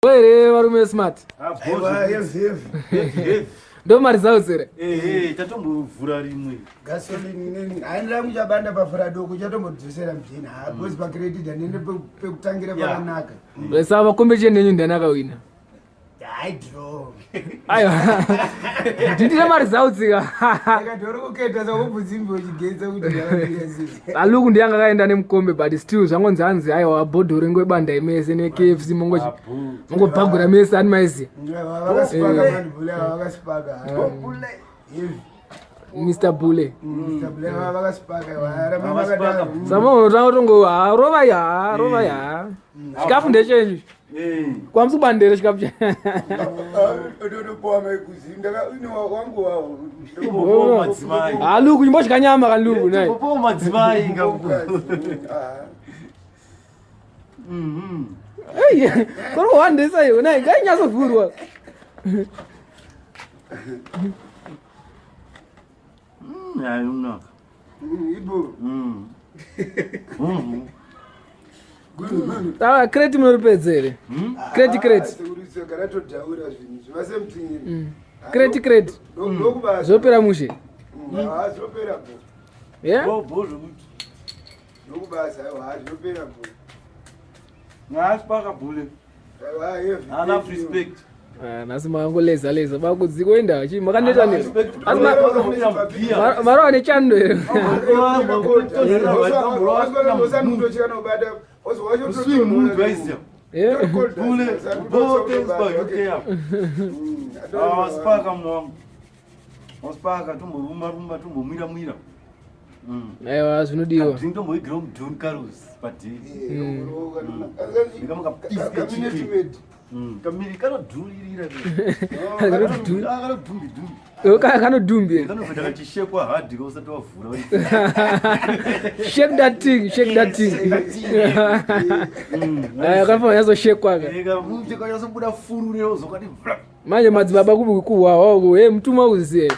Wewe warume smart. Ndo mari zao zere. Tatombovhura rimwe. Gasoline haina kuchabanda pafura doko chatombodzosera mjini. Hakosi pa credit nende pekutangira pakanaka. Besa vakombe chenenyu ndanaka wina. I draw. Ayo. Nditire mari zao tsika. Akadoro kuketa zakubvuzimbo uchigeza kuti yakasisi. Aluku ndiyanga kaenda nemukombe but still zvangonzanzi ayo wabhodhore ngwebanda imese ne KFC mongo bhagura mese ani maizi. Vakasipaka mani bule vakasipaka. Bule. Mr. Bule. Mr. Bule vakasipaka warama vakadaro. Samo tongo rova ya. Chikafu ndechenyu. Kwamsu bandere chikafu cha. Ododo poa mekuzinda ino wangu wao. Aluku nyimbo chikanyama kaluku nayi. Popo madzimai ngabu. Hey, koro wandesa yo nayi ganyaso vhurwa. Ayuna. Ibo. Tawa credit munopedzere. Credit. Sekara todhaura zvinhu zvivase mutini. Credit. Ndokuba Zopera mushe. Zopera bo. Yeah? Bozo kuti. Nokubasa zvopera bo. Ngaspaka bule. Ana respect. Nasi mangoleza bakudzikoenda chi makaneta ne. Maro ane chando ere. Spaka tumbomira tumbomira. Aiwa zvinodiwa. Tintomboigira mudhoni Carlos padhi. Kamiri kanodhuririra. Kanodhumbi. Kanovhenda kachishekwa hard usati wavhura. Shake that thing. Kafana yazoshekwa ka. Muje kanyasobuda furure uzokati. Manje madzibaba kuwawo mtuma uziye.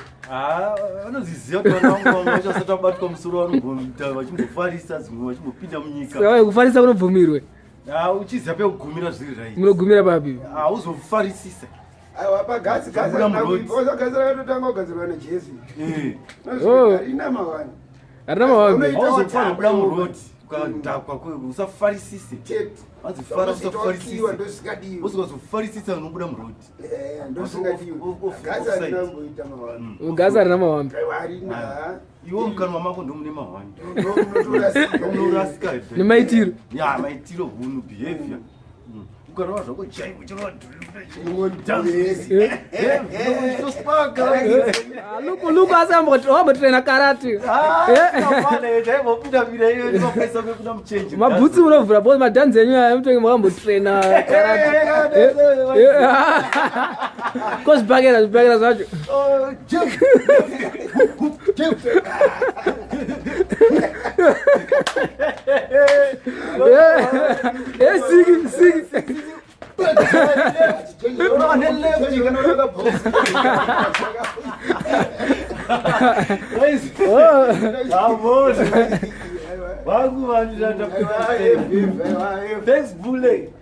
Anoziziva kuti vana vangu vachasati vabatwa musoro vanogomita vachimbofarisa zvimwe vachimbopinda munyika. Saka kufarisa kunobvumirwe. Uchiziva pekugumira zviri right. Munogumira papi? Hauzofarisisa. Aiwa pagazi gazira katotanga kugadzirwa neJesu. Harina mawani. Harina mawani. Hauzofanira kubuda murodi ukadhakwa usafarisise. Wazifara usafarisise. Usazofarisisa unobuda murodi. Gazi harina mawani. Iwo mukanwa mako ndomune mahwani. Unorasika. Nemaitiro. Ya maitiro hunhu behavior. Ukarwa zvako chaiwo chirwa Luku asambotraina karate. Mabhutsi unovhura bhozi madhanzi enyu amutonge makambotraina karate. Kozvibhakera zvacho. Sigi.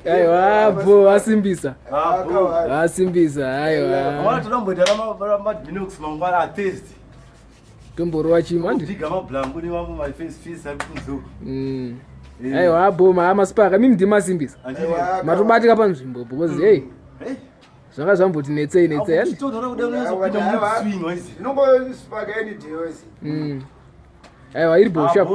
Aiwa bo asimbisa. Aiwa. Tomborwa chimande. Aiwa bo maspaka mimi ndimasimbisa. Matobatika panzvimbo because hey. Zvanga zvamboti netsei. Aiwa iri bo sharp.